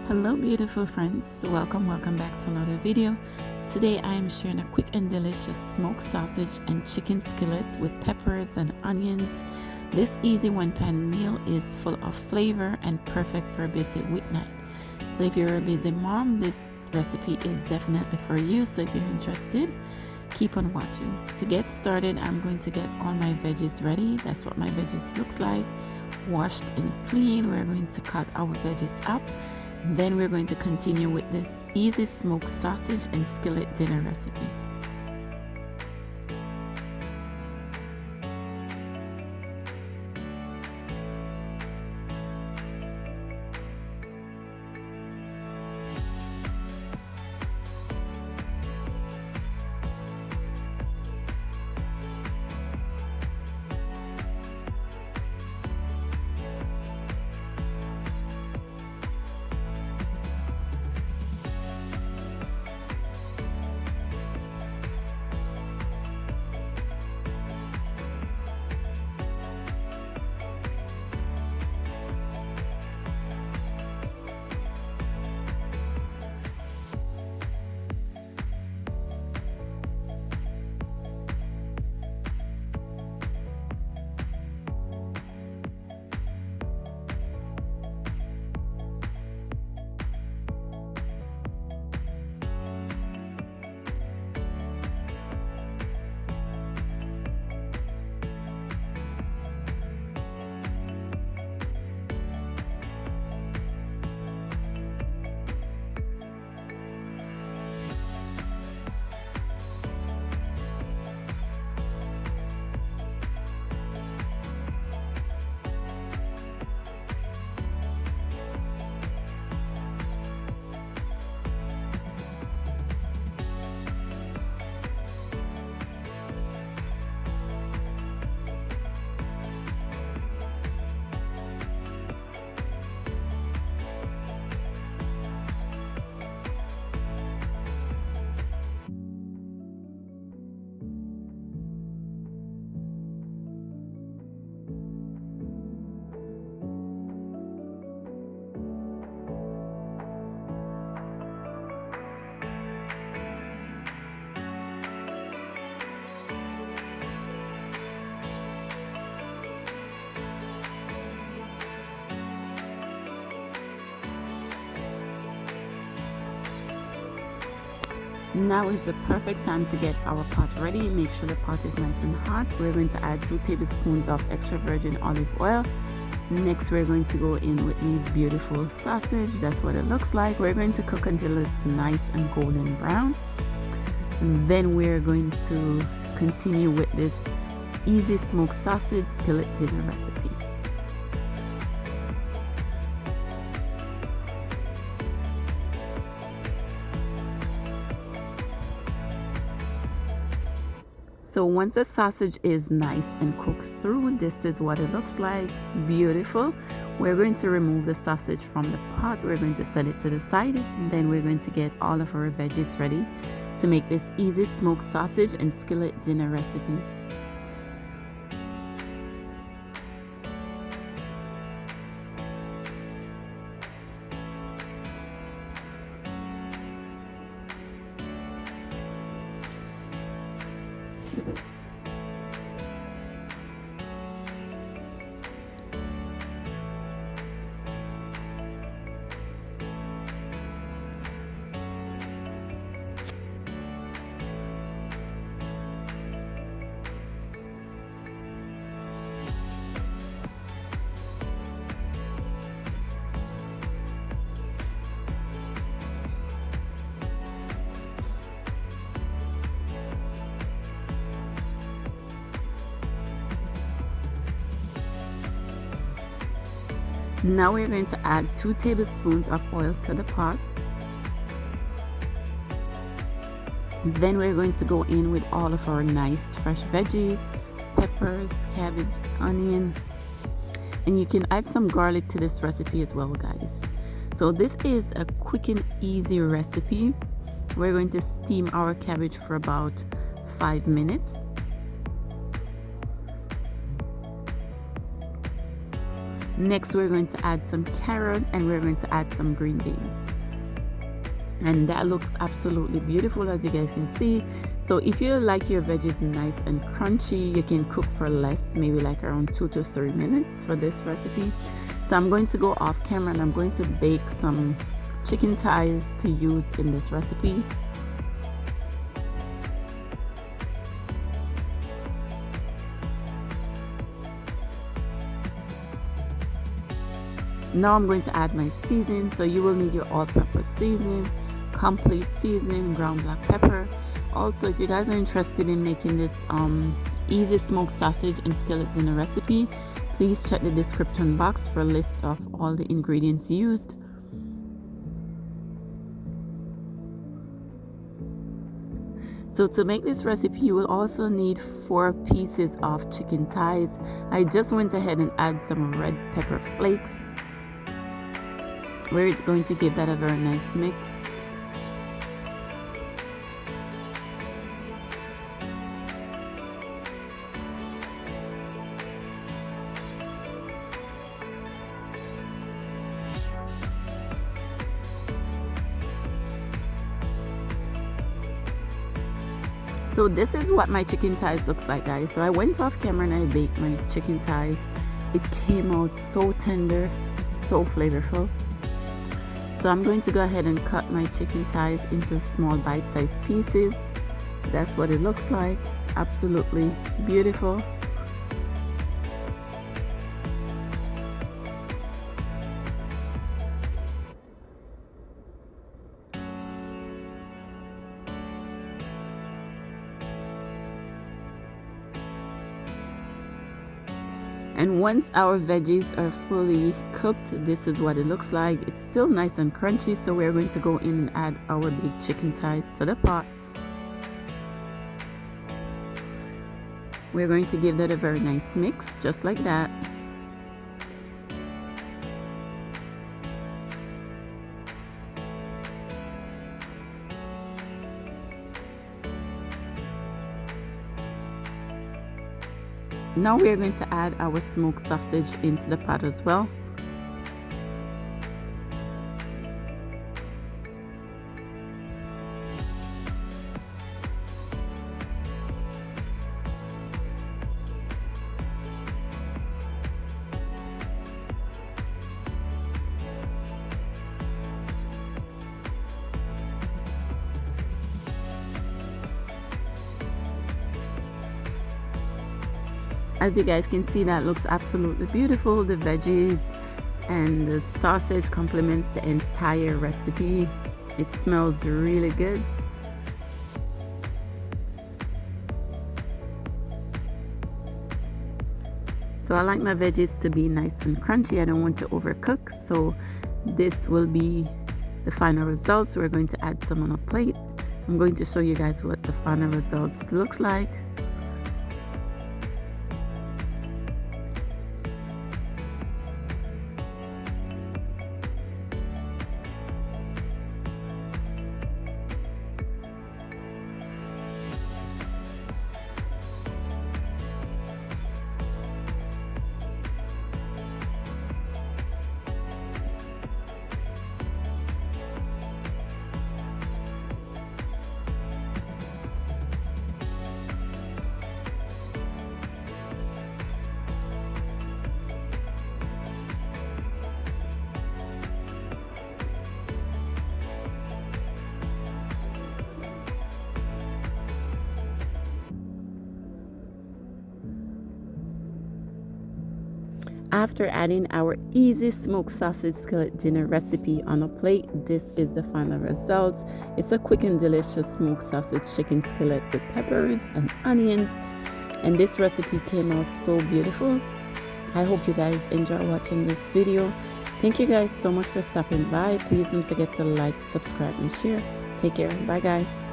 Hello beautiful friends, welcome back to another video. Today I am sharing a quick and delicious smoked sausage and chicken skillet with peppers and onions. This easy one-pan meal is full of flavor and perfect for a busy weeknight. So if you're a busy mom, this recipe is definitely for you. So if you're interested, keep on watching. To get started, I'm going to get all my veggies ready. That's what my veggies looks like. Washed and clean. We're going to cut our veggies up. Then we're going to continue with this easy smoked sausage and skillet dinner recipe. Now is the perfect time to get our pot ready. Make sure the pot is nice and hot. We're going to add 2 tablespoons of extra virgin olive oil. Next, we're going to go in with these beautiful sausage. That's what it looks like. We're going to cook until it's nice and golden brown. Then we're going to continue with this easy smoked sausage skillet dinner recipe. So once the sausage is nice and cooked through, this is what it looks like. Beautiful. We're going to remove the sausage from the pot. We're going to set it to the side. And then we're going to get all of our veggies ready to make this easy smoked sausage and skillet dinner recipe. Now we're going to add 2 tablespoons of oil to the pot. Then we're going to go in with all of our nice fresh veggies, peppers, cabbage, onion, and you can add some garlic to this recipe as well, guys. So this is a quick and easy recipe. We're going to steam our cabbage for about 5 minutes. Next, we're going to add some carrot and we're going to add some green beans. And that looks absolutely beautiful, as you guys can see. So if you like your veggies nice and crunchy, you can cook for less, maybe like around 2 to 3 minutes for this recipe. So I'm going to go off camera and I'm going to bake some chicken thighs to use in this recipe. Now I'm going to add my seasoning. So you will need your all-purpose seasoning, complete seasoning, ground black pepper. Also, if you guys are interested in making this easy smoked sausage and skillet dinner recipe, please check the description box for a list of all the ingredients used. So to make this recipe, you will also need 4 pieces of chicken thighs. I just went ahead and add some red pepper flakes. We're going to give that a very nice mix. So this is what my chicken thighs looks like, guys. So I went off camera and I baked my chicken thighs. It came out so tender, so flavorful. So I'm going to go ahead and cut my chicken thighs into small bite-sized pieces. That's what it looks like. Absolutely beautiful. And once our veggies are fully cooked, this is what it looks like. It's still nice and crunchy, so we're going to go in and add our baked chicken thighs to the pot. We're going to give that a very nice mix, just like that. Now we are going to add our smoked sausage into the pot as well. As you guys can see, that looks absolutely beautiful. The veggies and the sausage complements the entire recipe. It smells really good. So I like my veggies to be nice and crunchy. I don't want to overcook. So this will be the final results. We're going to add some on a plate. I'm going to show you guys what the final results looks like. After adding our easy smoked sausage skillet dinner recipe on a plate, this is the final result. It's a quick and delicious smoked sausage chicken skillet with peppers and onions. And this recipe came out so beautiful. I hope you guys enjoy watching this video. Thank you guys so much for stopping by. Please don't forget to like, subscribe, and share. Take care. Bye, guys.